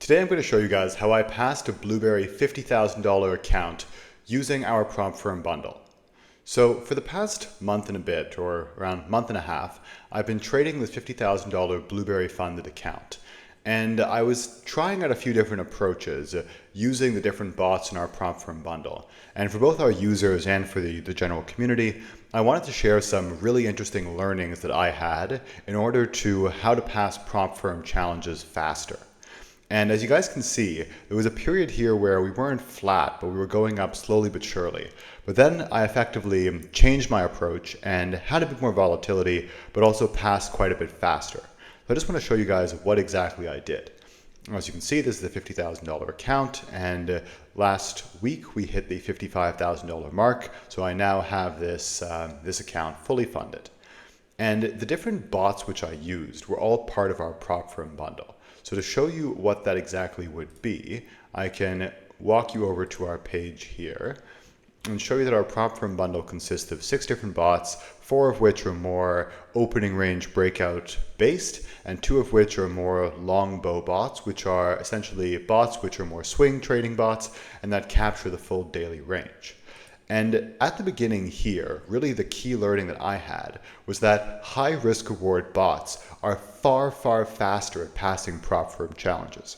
Today I'm going to show you guys how I passed a Blueberry $50,000 account using our Prompt Firm bundle. So for the past month and a bit, or around month and a half, I've been trading this $50,000 Blueberry funded account. And I was trying out a few different approaches using the different bots in our Prompt Firm bundle. And for both our users and for the general community, I wanted to share some really interesting learnings that I had in order to how to pass Prompt Firm challenges faster. And as you guys can see, there was a period here where we weren't flat, but we were going up slowly but surely. But then I effectively changed my approach and had a bit more volatility, but also passed quite a bit faster. So I just want to show you guys what exactly I did. As you can see, this is the $50,000 account, and last week we hit the $55,000 mark. So I now have this account fully funded. And the different bots which I used were all part of our Prompt Firm bundle. So to show you what that exactly would be, I can walk you over to our page here and show you that our Prompt Firm bundle consists of 6 different bots, 4 of which are more opening range breakout based, and 2 of which are more longbow bots, which are essentially bots which are more swing trading bots and that capture the full daily range. And at the beginning here, really the key learning that I had was that high risk reward bots are far faster at passing Prompt Firm challenges.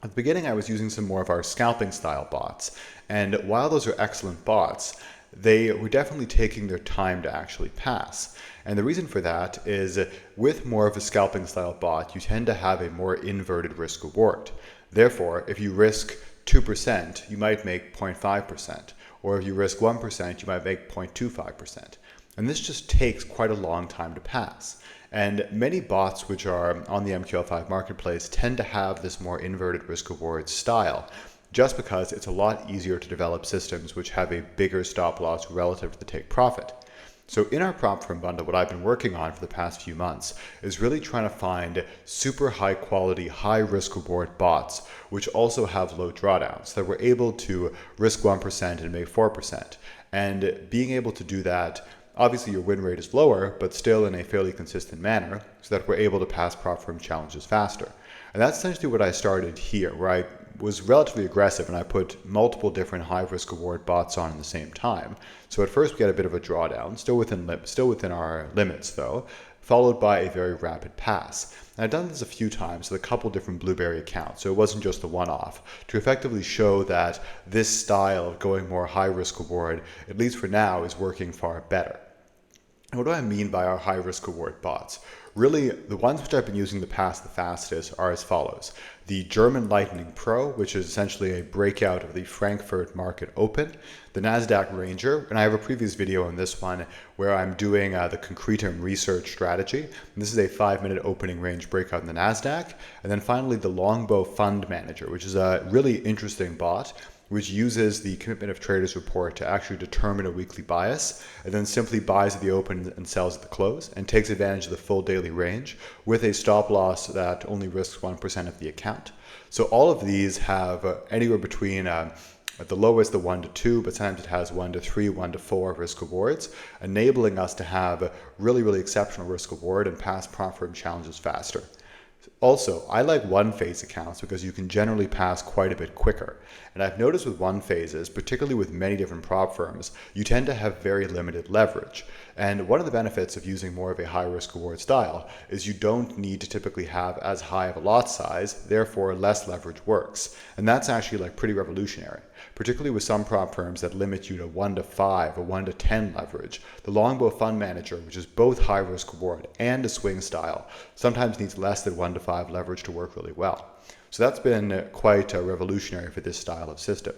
At the beginning, I was using some more of our scalping style bots. And while those are excellent bots, they were definitely taking their time to actually pass. And the reason for that is with more of a scalping style bot, you tend to have a more inverted risk reward. Therefore, if you risk 2%, you might make 0.5%. Or if you risk 1%, you might make 0.25%. And this just takes quite a long time to pass. And many bots which are on the MQL5 marketplace tend to have this more inverted risk reward style, just because it's a lot easier to develop systems which have a bigger stop loss relative to the take profit. So in our Prompt Firm bundle, what I've been working on for the past few months is really trying to find super high quality, high risk reward bots, which also have low drawdowns, that we're able to risk 1% and make 4%. And being able to do that, obviously your win rate is lower, but still in a fairly consistent manner, so that we're able to pass Prompt Firm challenges faster. And that's essentially what I started here, where I was relatively aggressive and I put multiple different high risk reward bots on at the same time. So at first we had a bit of a drawdown, still within our limits though, followed by a very rapid pass. And I've done this a few times with a couple different Blueberry accounts, so it wasn't just the one-off, to effectively show that this style of going more high risk reward, at least for now, is working far better. And what do I mean by our high risk reward bots? Really, the ones which I've been using to pass the fastest are as follows. The German Lightning Pro, which is essentially a breakout of the Frankfurt Market Open, the NASDAQ Ranger, and I have a previous video on this one where I'm doing the Concretum research strategy. And this is a 5-minute opening range breakout in the NASDAQ. And then finally, the Longbow Fund Manager, which is a really interesting bot, which uses the Commitment of Traders report to actually determine a weekly bias, and then simply buys at the open and sells at the close, and takes advantage of the full daily range with a stop loss that only risks 1% of the account. So all of these have anywhere between at the lowest the 1 to 2, but sometimes it has 1 to 3, 1 to 4 risk rewards, enabling us to have really exceptional risk reward and pass Prompt Firm challenges faster. Also, I like one-phase accounts because you can generally pass quite a bit quicker. And I've noticed with one-phases, particularly with many different prop firms, you tend to have very limited leverage. And one of the benefits of using more of a high-risk reward style is you don't need to typically have as high of a lot size, therefore less leverage works. And that's actually like pretty revolutionary, particularly with some prop firms that limit you to 1 to 5 or 1 to 10 leverage. The Longbow Fund Manager, which is both high-risk reward and a swing style, sometimes needs less than 1 to 5 leverage to work really well. So that's been quite revolutionary for this style of system.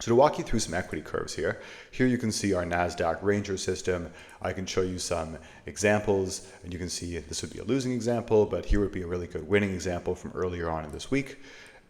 So to walk you through some equity curves here you can see our NASDAQ Ranger system. I can show you some examples, and you can see this would be a losing example, but here would be a really good winning example from earlier on in this week.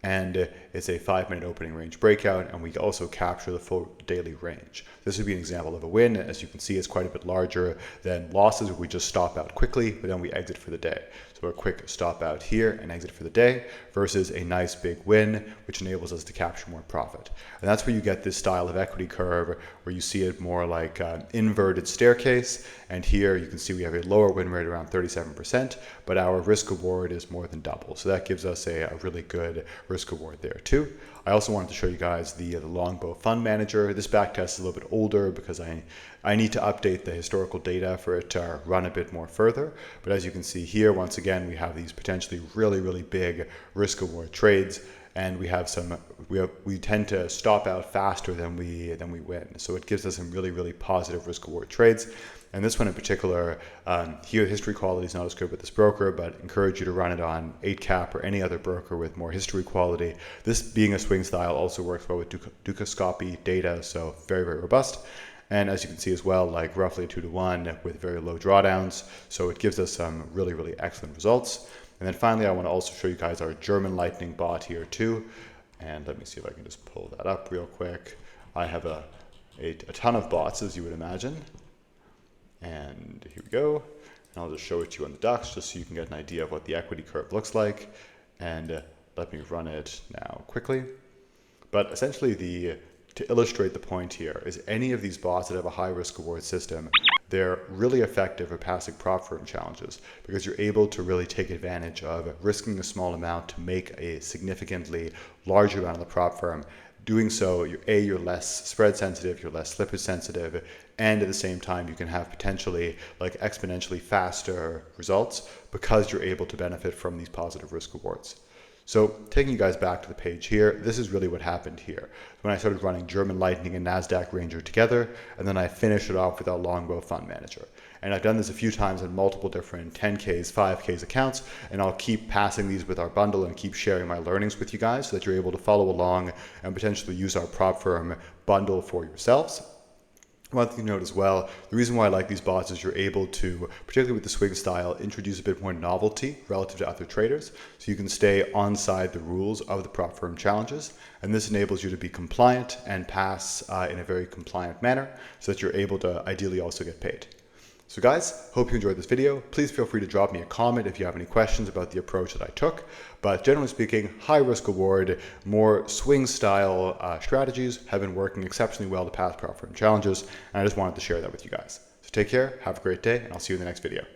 And it's a 5-minute opening range breakout, and we also capture the full daily range. This would be an example of a win. As you can see, it's quite a bit larger than losses where we just stop out quickly, but then we exit for the day. So So a quick stop out here and exit for the day versus a nice big win, which enables us to capture more profit. And that's where you get this style of equity curve where you see it more like an inverted staircase. And here you can see we have a lower win rate around 37%, but our risk reward is more than double. So that gives us a really good risk reward there too. I also wanted to show you guys the Longbow Fund Manager. This backtest is a little bit older because I need to update the historical data for it to run a bit more further. But as you can see here, once again, we have these potentially really big risk reward trades, and we tend to stop out faster than we win. So it gives us some really positive risk reward trades. And this one in particular, here history quality is not as good with this broker, but encourage you to run it on 8cap or any other broker with more history quality. This being a swing style also works well with Dukascopy data, so very robust. And as you can see as well, like roughly 2-to-1 with very low drawdowns. So it gives us some really excellent results. And then finally, I want to also show you guys our German Lightning bot here too. And let me see if I can just pull that up real quick. I have a ton of bots, as you would imagine. And here we go. And I'll just show it to you on the DAX just so you can get an idea of what the equity curve looks like. And let me run it now quickly. But essentially, to illustrate the point here, is any of these bots that have a high risk reward system, they're really effective for passing prop firm challenges because you're able to really take advantage of risking a small amount to make a significantly larger amount of the prop firm. Doing so, you're less spread sensitive, you're less slippage sensitive, and at the same time, you can have potentially like exponentially faster results because you're able to benefit from these positive risk rewards. So taking you guys back to the page here, this is really what happened here. When I started running German Lightning and NASDAQ Ranger together, and then I finished it off with our Longbow Fund Manager. And I've done this a few times in multiple different 10Ks, 5Ks accounts, and I'll keep passing these with our bundle and keep sharing my learnings with you guys so that you're able to follow along and potentially use our prop firm bundle for yourselves. One thing to note as well, the reason why I like these bots is you're able to, particularly with the swing style, introduce a bit more novelty relative to other traders. So you can stay onside the rules of the prop firm challenges. And this enables you to be compliant and pass in a very compliant manner so that you're able to ideally also get paid. So guys, hope you enjoyed this video. Please feel free to drop me a comment if you have any questions about the approach that I took. But generally speaking, high risk reward, more swing style strategies have been working exceptionally well to pass prop firm challenges. And I just wanted to share that with you guys. So take care, have a great day, and I'll see you in the next video.